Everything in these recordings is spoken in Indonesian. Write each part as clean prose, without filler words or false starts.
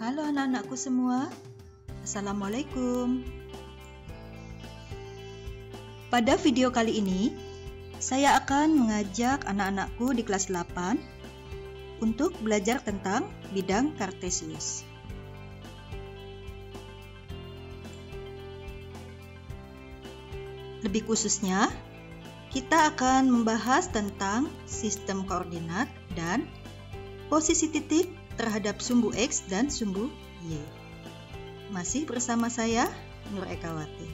Halo anak-anakku semua, Assalamualaikum. Pada video kali ini, saya akan mengajak anak-anakku di kelas 8 untuk belajar tentang bidang Kartesius. Lebih khususnya, kita akan membahas tentang sistem koordinat dan posisi titik terhadap sumbu X dan sumbu Y. Masih bersama saya, Nur Ekawati.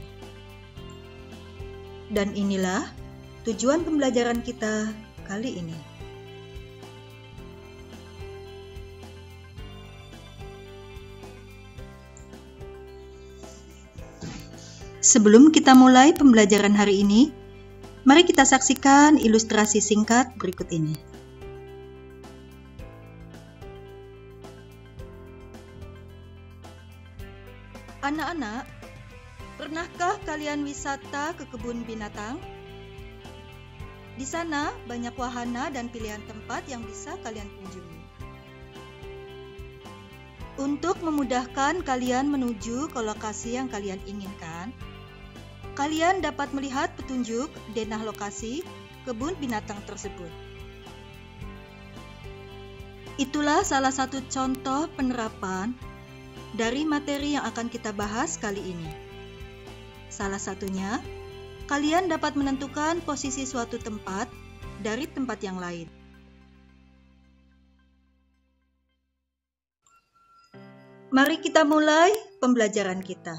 Dan inilah tujuan pembelajaran kita kali ini. Sebelum kita mulai pembelajaran hari ini, mari kita saksikan ilustrasi singkat berikut ini. Anak-anak, pernahkah kalian wisata ke kebun binatang? Di sana banyak wahana dan pilihan tempat yang bisa kalian kunjungi. Untuk memudahkan kalian menuju ke lokasi yang kalian inginkan, kalian dapat melihat petunjuk denah lokasi kebun binatang tersebut. Itulah salah satu contoh penerapan dari materi yang akan kita bahas kali ini. Salah satunya, kalian dapat menentukan posisi suatu tempat dari tempat yang lain. Mari kita mulai pembelajaran kita.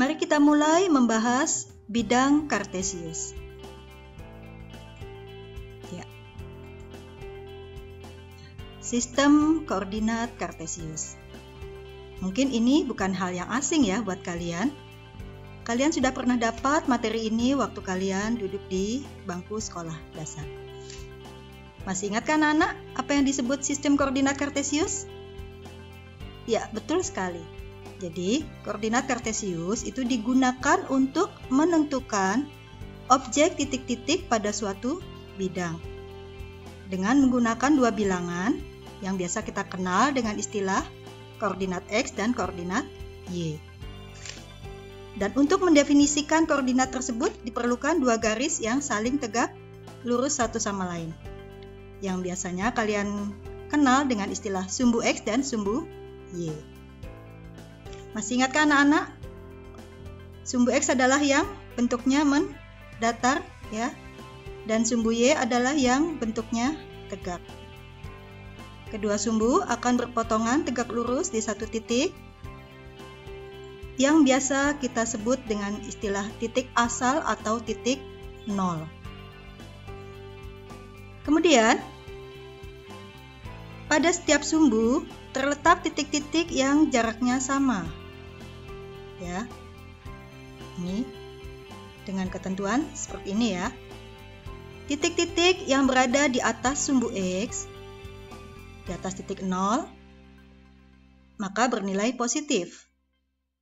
Mari kita mulai membahas bidang Kartesius. Sistem koordinat Kartesius. Mungkin ini bukan hal yang asing ya buat kalian. Kalian sudah pernah dapat materi ini waktu kalian duduk di bangku sekolah dasar. Masih ingat kan anak apa yang disebut sistem koordinat Kartesius? Ya, betul sekali. Jadi, koordinat Kartesius itu digunakan untuk menentukan objek titik-titik pada suatu bidang dengan menggunakan dua bilangan yang biasa kita kenal dengan istilah koordinat X dan koordinat Y. Dan untuk mendefinisikan koordinat tersebut diperlukan dua garis yang saling tegak lurus satu sama lain, yang biasanya kalian kenal dengan istilah sumbu X dan sumbu Y. Masih ingat kan anak-anak? Sumbu X adalah yang bentuknya mendatar ya, dan sumbu Y adalah yang bentuknya tegak. Kedua sumbu akan berpotongan tegak lurus di satu titik yang biasa kita sebut dengan istilah titik asal atau titik nol. Kemudian, pada setiap sumbu terletak titik-titik yang jaraknya sama. Ya. Ini dengan ketentuan seperti ini ya. Titik-titik yang berada di atas sumbu X, di atas titik 0, maka bernilai positif.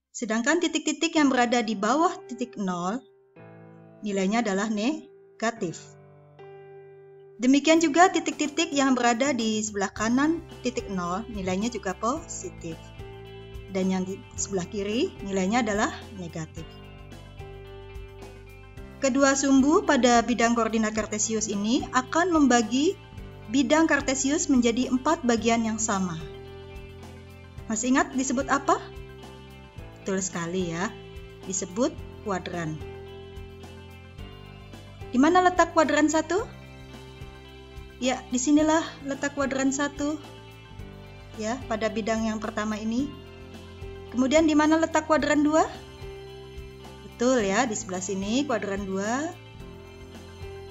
Sedangkan titik-titik yang berada di bawah titik 0, nilainya adalah negatif. Demikian juga titik-titik yang berada di sebelah kanan titik 0, nilainya juga positif. Dan yang di sebelah kiri, nilainya adalah negatif. Kedua sumbu pada bidang koordinat Kartesius ini akan membagi bidang Kartesius menjadi 4 bagian yang sama. Masih ingat disebut apa? Betul sekali ya, disebut kuadran. Di mana letak kuadran 1? Ya, disinilah letak kuadran 1 ya, pada bidang yang pertama ini. Kemudian di mana letak kuadran 2? Betul ya, di sebelah sini kuadran 2.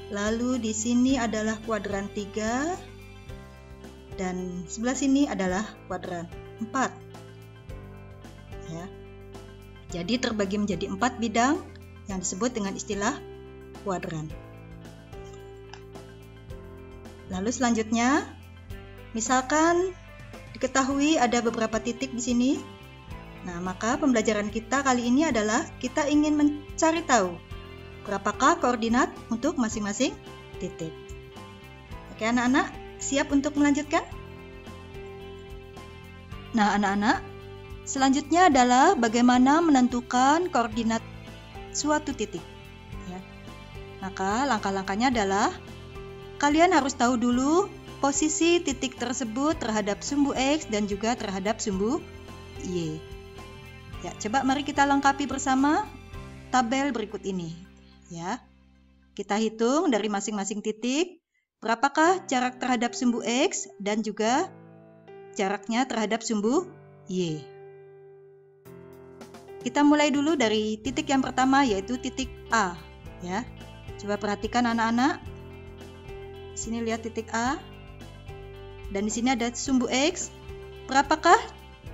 Lalu di sini adalah kuadran 3. Dan sebelah sini adalah kuadran 4. Ya. Jadi terbagi menjadi 4 bidang yang disebut dengan istilah kuadran. Lalu selanjutnya, misalkan diketahui ada beberapa titik di sini. Nah, maka pembelajaran kita kali ini adalah kita ingin mencari tahu berapakah koordinat untuk masing-masing titik. Oke anak-anak, Siap untuk melanjutkan? Nah, anak-anak, selanjutnya adalah bagaimana menentukan koordinat suatu titik. Ya. Maka langkah-langkahnya adalah kalian harus tahu dulu posisi titik tersebut terhadap sumbu X dan juga terhadap sumbu Y. Ya, coba mari kita lengkapi bersama tabel berikut ini. Ya, kita hitung dari masing-masing titik berapakah jarak terhadap sumbu X dan juga jaraknya terhadap sumbu Y. Kita mulai dulu dari titik yang pertama, yaitu titik A. Ya, coba perhatikan anak-anak. Sini lihat titik A. Dan di sini ada sumbu X. Berapakah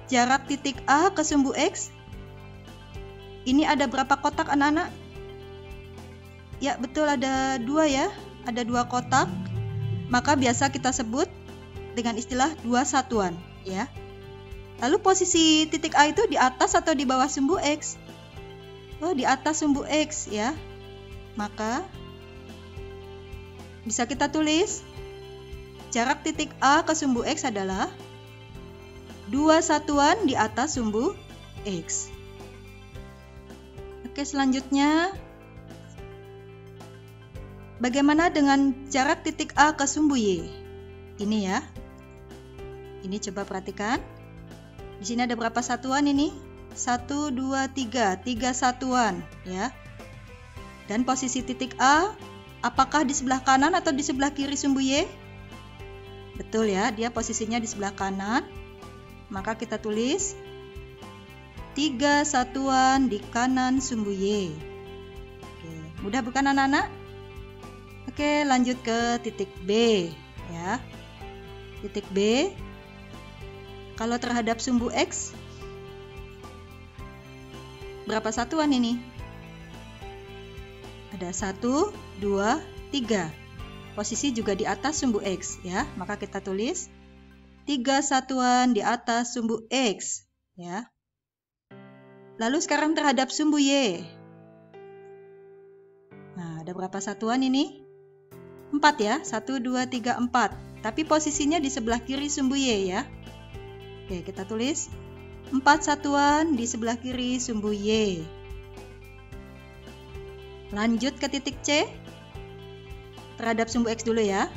jarak titik A ke sumbu X? Ini ada berapa kotak anak-anak? Ya, betul, ada 2 ya. Ada 2 kotak. Maka biasa kita sebut dengan istilah 2 satuan, ya. Lalu posisi titik A itu di atas atau di bawah sumbu X? Oh, di atas sumbu X, ya. Maka bisa kita tulis jarak titik A ke sumbu X adalah 2 satuan di atas sumbu X. Oke, selanjutnya bagaimana dengan jarak titik A ke sumbu Y? Ini ya. Ini coba perhatikan. Di sini ada berapa satuan ini? 1, 2, 3. 3 satuan, ya. Dan posisi titik A, apakah di sebelah kanan atau di sebelah kiri sumbu Y? Betul ya, dia posisinya di sebelah kanan. Maka kita tulis 3 satuan di kanan sumbu Y. Oke, mudah bukan anak-anak? Oke, lanjut ke titik B, ya. Titik B, kalau terhadap sumbu X, berapa satuan ini? Ada 1, 2, 3. Posisi juga di atas sumbu X, ya. Maka kita tulis 3 satuan di atas sumbu X, ya. Lalu sekarang terhadap sumbu Y. Nah, ada berapa satuan ini? 4 ya, 1, 2, 3, 4. Tapi posisinya di sebelah kiri sumbu Y ya. Oke, kita tulis 4 satuan di sebelah kiri sumbu Y. Lanjut ke titik C. Terhadap sumbu X dulu ya.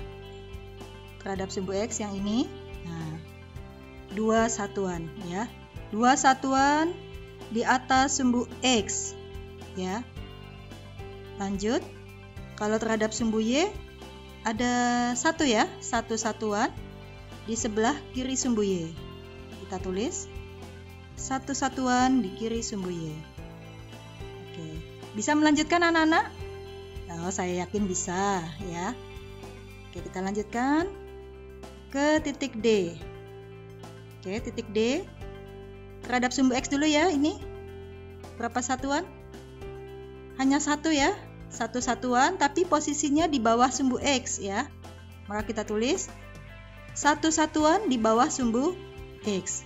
Terhadap sumbu X yang ini. Nah, 2 satuan ya. 2 satuan di atas sumbu X ya. Lanjut, kalau terhadap sumbu Y ada 1 ya, 1 satuan di sebelah kiri sumbu Y. Kita tulis 1 satuan di kiri sumbu Y. Oke, bisa melanjutkan anak-anak? Oh, saya yakin bisa ya. Oke, kita lanjutkan ke titik D. Oke, titik D terhadap sumbu X dulu ya. Ini berapa satuan? Hanya 1 ya, 1 satuan, tapi posisinya di bawah sumbu X ya. Maka kita tulis 1 satuan di bawah sumbu X.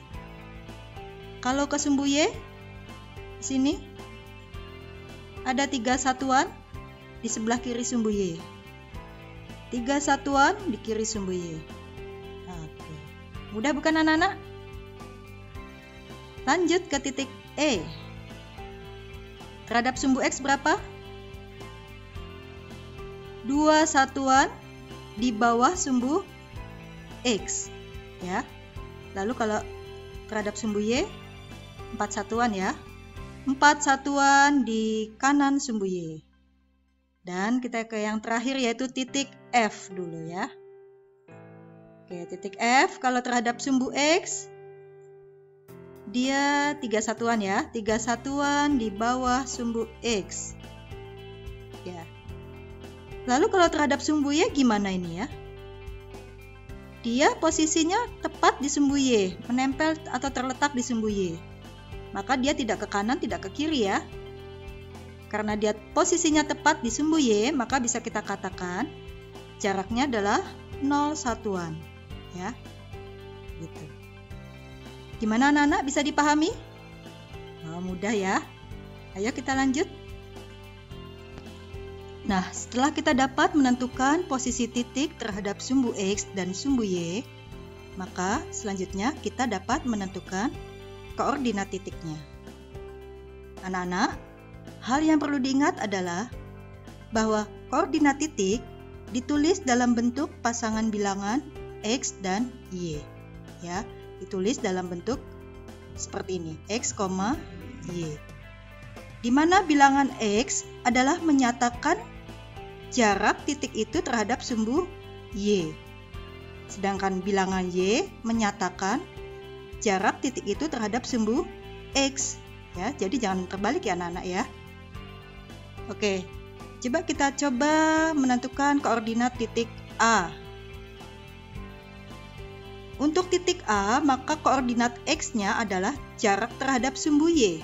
Kalau ke sumbu Y, sini ada 3 satuan di sebelah kiri sumbu Y. 3 satuan di kiri sumbu Y. Oke, mudah bukan anak-anak? Lanjut ke titik E. Terhadap sumbu X berapa? 2 satuan di bawah sumbu X ya. Lalu kalau terhadap sumbu Y 4 satuan ya. 4 satuan di kanan sumbu Y. Dan kita ke yang terakhir yaitu titik F dulu ya. Oke, titik F kalau terhadap sumbu X dia 3 satuan ya. 3 satuan di bawah sumbu X ya. Lalu kalau terhadap sumbu Y gimana ini ya? Dia posisinya tepat di sumbu Y, menempel atau terletak di sumbu Y. Maka dia tidak ke kanan, tidak ke kiri ya. Karena dia posisinya tepat di sumbu Y, maka bisa kita katakan jaraknya adalah 0 satuan ya. Gitu. Gimana anak-anak, bisa dipahami? Oh, mudah ya. Ayo kita lanjut. Nah, setelah kita dapat menentukan posisi titik terhadap sumbu X dan sumbu Y, maka selanjutnya kita dapat menentukan koordinat titiknya. Anak-anak, hal yang perlu diingat adalah bahwa koordinat titik ditulis dalam bentuk pasangan bilangan X dan Y. Ya, ditulis dalam bentuk seperti ini, X, Y. Di mana bilangan X adalah menyatakan jarak titik itu terhadap sumbu Y. Sedangkan bilangan Y menyatakan jarak titik itu terhadap sumbu X. Ya, jadi jangan terbalik ya anak-anak ya. Oke, coba kita menentukan koordinat titik A. Untuk titik A, maka koordinat X-nya adalah jarak terhadap sumbu Y.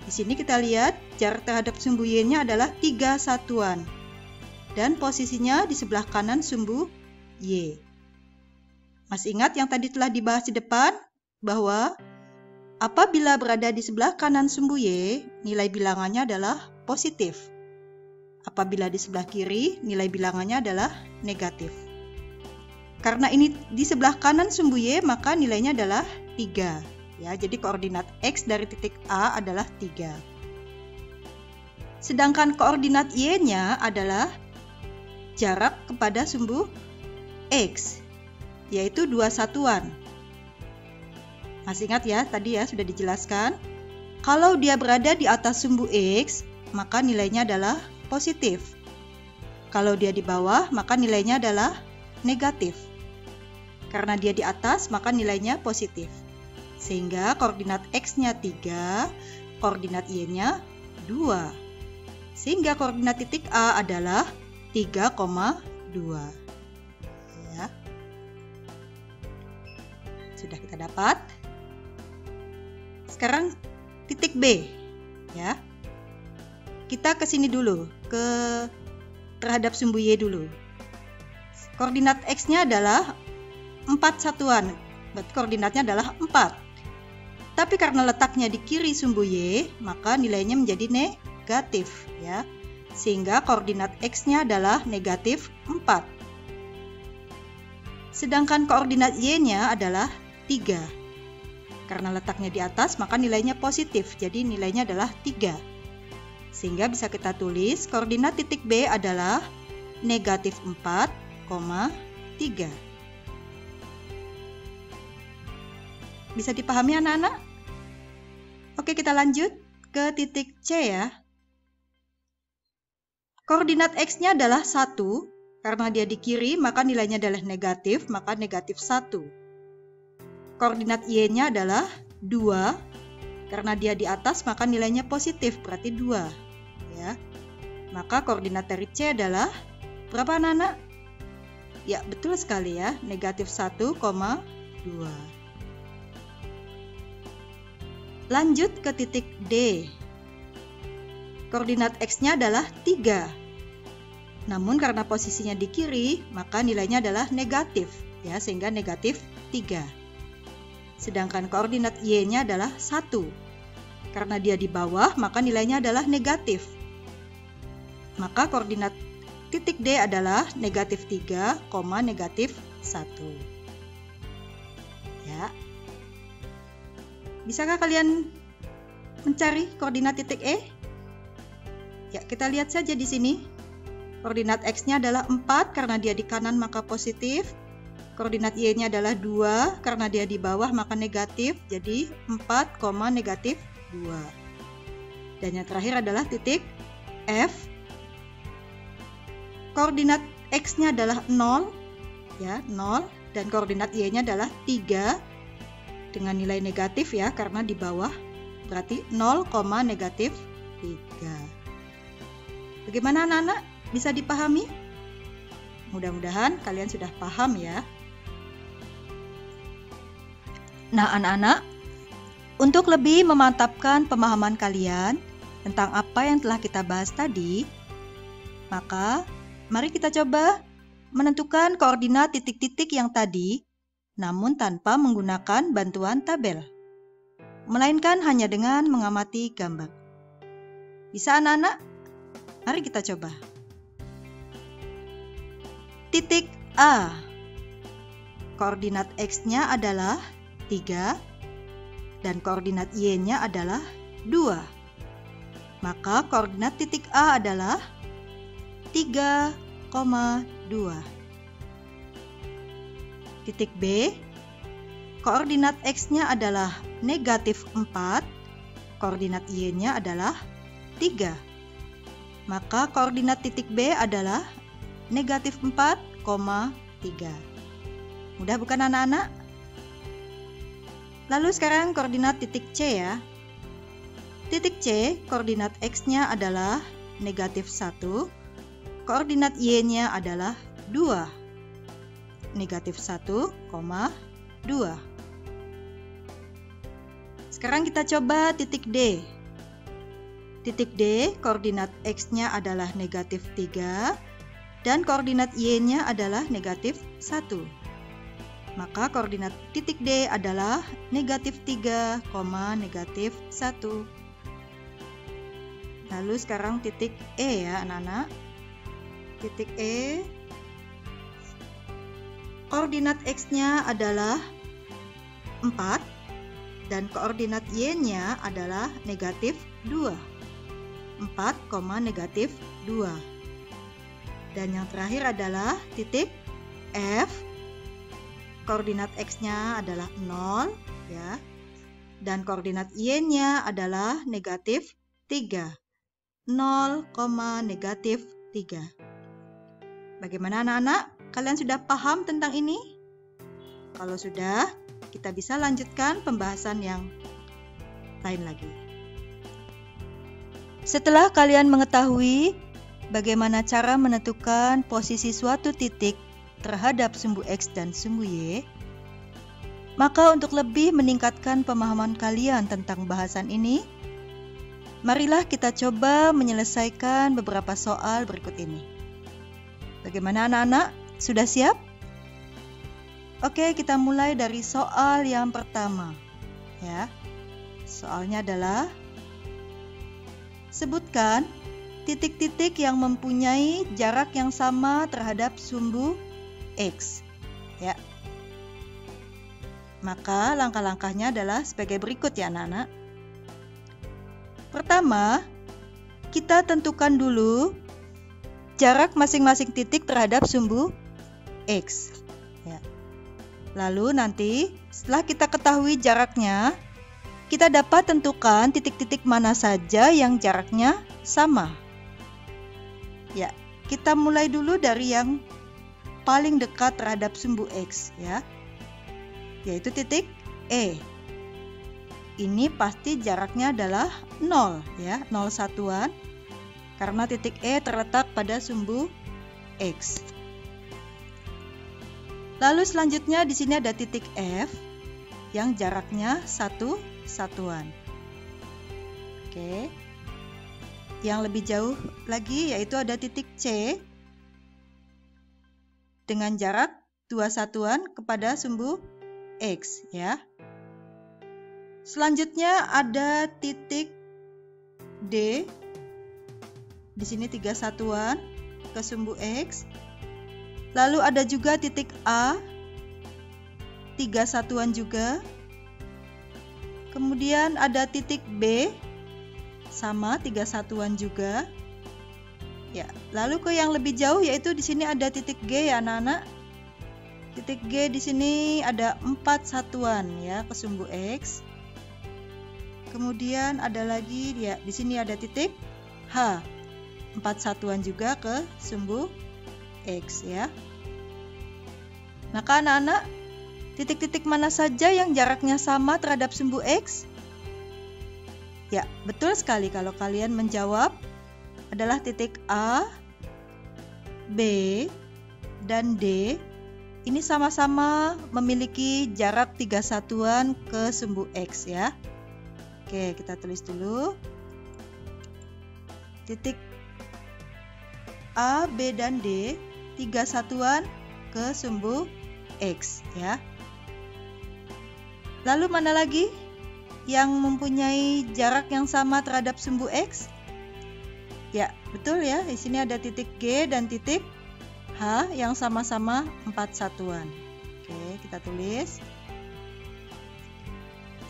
Di sini kita lihat jarak terhadap sumbu Y-nya adalah 3 satuan. Dan posisinya di sebelah kanan sumbu Y. Masih ingat yang tadi telah dibahas di depan? Bahwa apabila berada di sebelah kanan sumbu Y, nilai bilangannya adalah positif. Apabila di sebelah kiri, nilai bilangannya adalah negatif. Karena ini di sebelah kanan sumbu Y, maka nilainya adalah 3. Ya, jadi koordinat X dari titik A adalah 3. Sedangkan koordinat Y-nya adalah jarak kepada sumbu X, yaitu 2 satuan. Masih ingat ya, tadi ya sudah dijelaskan. Kalau dia berada di atas sumbu X, maka nilainya adalah positif. Kalau dia di bawah, maka nilainya adalah negatif. Karena dia di atas, maka nilainya positif. Sehingga koordinat X-nya 3, koordinat Y-nya 2. Sehingga koordinat titik A adalah 3,2. Ya. Sudah kita dapat. Sekarang titik B. Ya. Kita ke sini dulu, terhadap sumbu Y dulu. Koordinat X-nya adalah 4 satuan. Berarti koordinatnya adalah 4. Tapi karena letaknya di kiri sumbu Y, maka nilainya menjadi negatif, ya. Sehingga koordinat X-nya adalah negatif 4. Sedangkan koordinat Y-nya adalah 3. Karena letaknya di atas, maka nilainya positif. Jadi nilainya adalah 3. Sehingga bisa kita tulis koordinat titik B adalah negatif 4,3. Bisa dipahami anak-anak? Oke, kita lanjut ke titik C ya. Koordinat X-nya adalah 1, karena dia di kiri maka nilainya adalah negatif, maka negatif 1. Koordinat Y-nya adalah 2, karena dia di atas maka nilainya positif, berarti 2. Ya. Maka koordinat dari C adalah berapa anak-anak? Ya, betul sekali ya, negatif 1,2. Lanjut ke titik D. Koordinat X-nya adalah 3. Namun karena posisinya di kiri, maka nilainya adalah negatif, ya, sehingga negatif 3. Sedangkan koordinat Y-nya adalah 1. Karena dia di bawah, maka nilainya adalah negatif. Maka koordinat titik D adalah negatif 3, negatif 1. Ya. Bisakah kalian mencari koordinat titik E? Ya, kita lihat saja di sini. Koordinat X-nya adalah 4, karena dia di kanan maka positif. Koordinat Y-nya adalah 2, karena dia di bawah maka negatif. Jadi 4, negatif 2. Dan yang terakhir adalah titik F. Koordinat X-nya adalah 0, ya, 0. Dan koordinat Y-nya adalah 3, dengan nilai negatif ya, karena di bawah. Berarti 0, negatif 3. Bagaimana anak-anak? Bisa dipahami? Mudah-mudahan kalian sudah paham ya. Nah anak-anak, untuk lebih memantapkan pemahaman kalian tentang apa yang telah kita bahas tadi, maka mari kita coba menentukan koordinat titik-titik yang tadi, namun tanpa menggunakan bantuan tabel, melainkan hanya dengan mengamati gambar. Bisa anak-anak? Mari kita coba. Titik A. Koordinat X-nya adalah 3 dan koordinat Y-nya adalah 2. Maka koordinat titik A adalah 3,2. Titik B. Koordinat X-nya adalah negatif 4, koordinat Y-nya adalah 3. Maka koordinat titik B adalah negatif 4,3. Mudah bukan anak-anak? Lalu sekarang koordinat titik C ya. Titik C, koordinat X-nya adalah negatif 1, koordinat Y-nya adalah 2. Negatif 1,2. Sekarang kita coba titik D. Titik D, koordinat X-nya adalah negatif 3 dan koordinat Y-nya adalah negatif 1. Maka koordinat titik D adalah negatif 3, negatif 1. Lalu sekarang titik E ya anak-anak. Titik E, koordinat X-nya adalah 4 dan koordinat Y-nya adalah negatif 2. 4, negatif 2. Dan yang terakhir adalah titik F. Koordinat X-nya adalah 0 ya. Dan koordinat Y-nya adalah negatif 3. 0, negatif 3. Bagaimana anak-anak? Kalian sudah paham tentang ini? Kalau sudah, kita bisa lanjutkan pembahasan yang lain lagi. Setelah kalian mengetahui bagaimana cara menentukan posisi suatu titik terhadap sumbu X dan sumbu Y, maka untuk lebih meningkatkan pemahaman kalian tentang bahasan ini, marilah kita coba menyelesaikan beberapa soal berikut ini. Bagaimana anak-anak? Sudah siap? Oke, kita mulai dari soal yang pertama. Ya. Soalnya adalah sebutkan titik-titik yang mempunyai jarak yang sama terhadap sumbu X. Ya. Maka langkah-langkahnya adalah sebagai berikut ya anak-anak. Pertama, kita tentukan dulu jarak masing-masing titik terhadap sumbu X. Ya. Lalu nanti setelah kita ketahui jaraknya, kita dapat tentukan titik-titik mana saja yang jaraknya sama. Ya, kita mulai dulu dari yang paling dekat terhadap sumbu X ya. Yaitu titik E. Ini pasti jaraknya adalah 0 ya, 0 satuan. Karena titik E terletak pada sumbu X. Lalu selanjutnya di sini ada titik F yang jaraknya 1 satuan. Oke. Yang lebih jauh lagi yaitu ada titik C dengan jarak 2 satuan kepada sumbu X ya. Selanjutnya ada titik D. Di sini 3 satuan ke sumbu X. Lalu ada juga titik A, 3 satuan juga. Kemudian ada titik B, sama 3 satuan juga. Ya, lalu ke yang lebih jauh yaitu di sini ada titik G ya anak-anak. Titik G di sini ada 4 satuan ya ke sumbu X. Kemudian ada lagi ya di sini ada titik H, 4 satuan juga ke sumbu X ya. Maka anak-anak, titik-titik mana saja yang jaraknya sama terhadap sumbu X? Ya, betul sekali kalau kalian menjawab adalah titik A, B, dan D. Ini sama-sama memiliki jarak 3 satuan ke sumbu X ya. Oke, kita tulis dulu. Titik A, B, dan D 3 satuan ke sumbu X ya. Lalu mana lagi yang mempunyai jarak yang sama terhadap sumbu X? Ya, betul ya. Di sini ada titik G dan titik H. H yang sama-sama 4 satuan. Oke, kita tulis.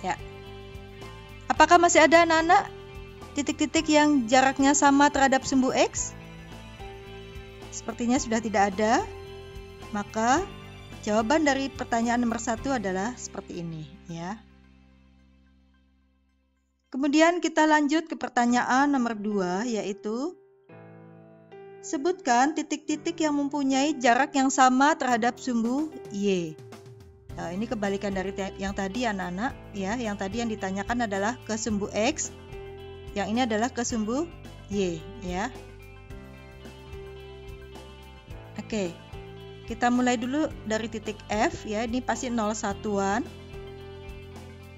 Ya. Apakah masih ada anak-anak titik-titik yang jaraknya sama terhadap sumbu X? Sepertinya sudah tidak ada. Maka jawaban dari pertanyaan nomor 1 adalah seperti ini, ya. Kemudian kita lanjut ke pertanyaan nomor 2, yaitu sebutkan titik-titik yang mempunyai jarak yang sama terhadap sumbu Y. Nah, ini kebalikan dari yang tadi anak-anak, ya. Yang tadi yang ditanyakan adalah ke sumbu X, yang ini adalah ke sumbu Y, ya. Oke, kita mulai dulu dari titik F, ya. Ini pasti 0 satuan.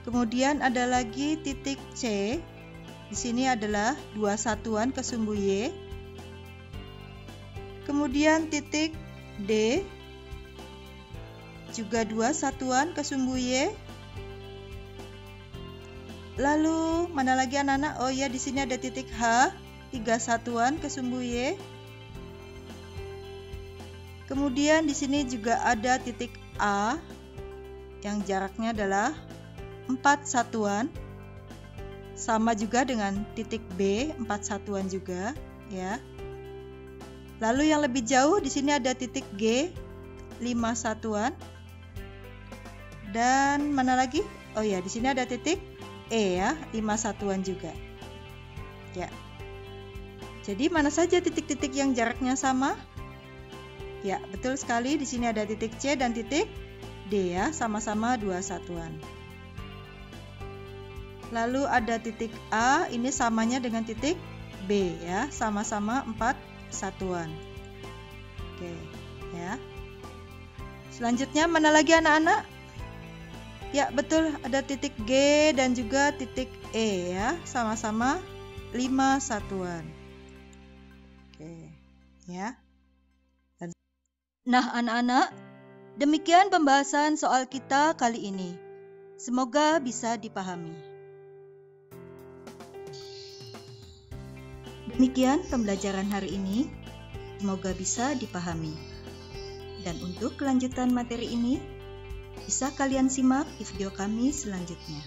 Kemudian ada lagi titik C. Di sini adalah 2 satuan ke sumbu Y. Kemudian titik D, juga 2 satuan ke sumbu Y. Lalu mana lagi anak-anak? Oh ya, di sini ada titik H, 3 satuan ke sumbu Y. Kemudian di sini juga ada titik A yang jaraknya adalah 4 satuan. Sama juga dengan titik B, 4 satuan juga, ya. Lalu yang lebih jauh di sini ada titik G, 5 satuan. Dan mana lagi? Oh ya, di sini ada titik E, ya, 5 satuan juga. Ya. Jadi mana saja titik-titik yang jaraknya sama? Ya, betul sekali. Di sini ada titik C dan titik D, ya, sama-sama 2 satuan. Lalu ada titik A, ini samanya dengan titik B, ya, sama-sama 4 satuan. Oke, ya. Selanjutnya mana lagi anak-anak? Ya, betul, ada titik G dan juga titik E, ya, sama-sama 5 satuan. Oke, ya. Nah, anak-anak, demikian pembahasan soal kita kali ini. Semoga bisa dipahami. Demikian pembelajaran hari ini, semoga bisa dipahami. Dan untuk kelanjutan materi ini, bisa kalian simak di video kami selanjutnya.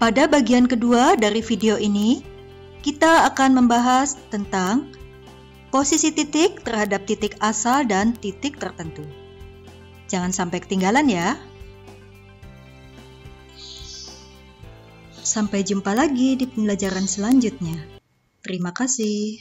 Pada bagian kedua dari video ini, kita akan membahas tentang posisi titik terhadap titik asal dan titik tertentu. Jangan sampai ketinggalan ya. Sampai jumpa lagi di pembelajaran selanjutnya. Terima kasih.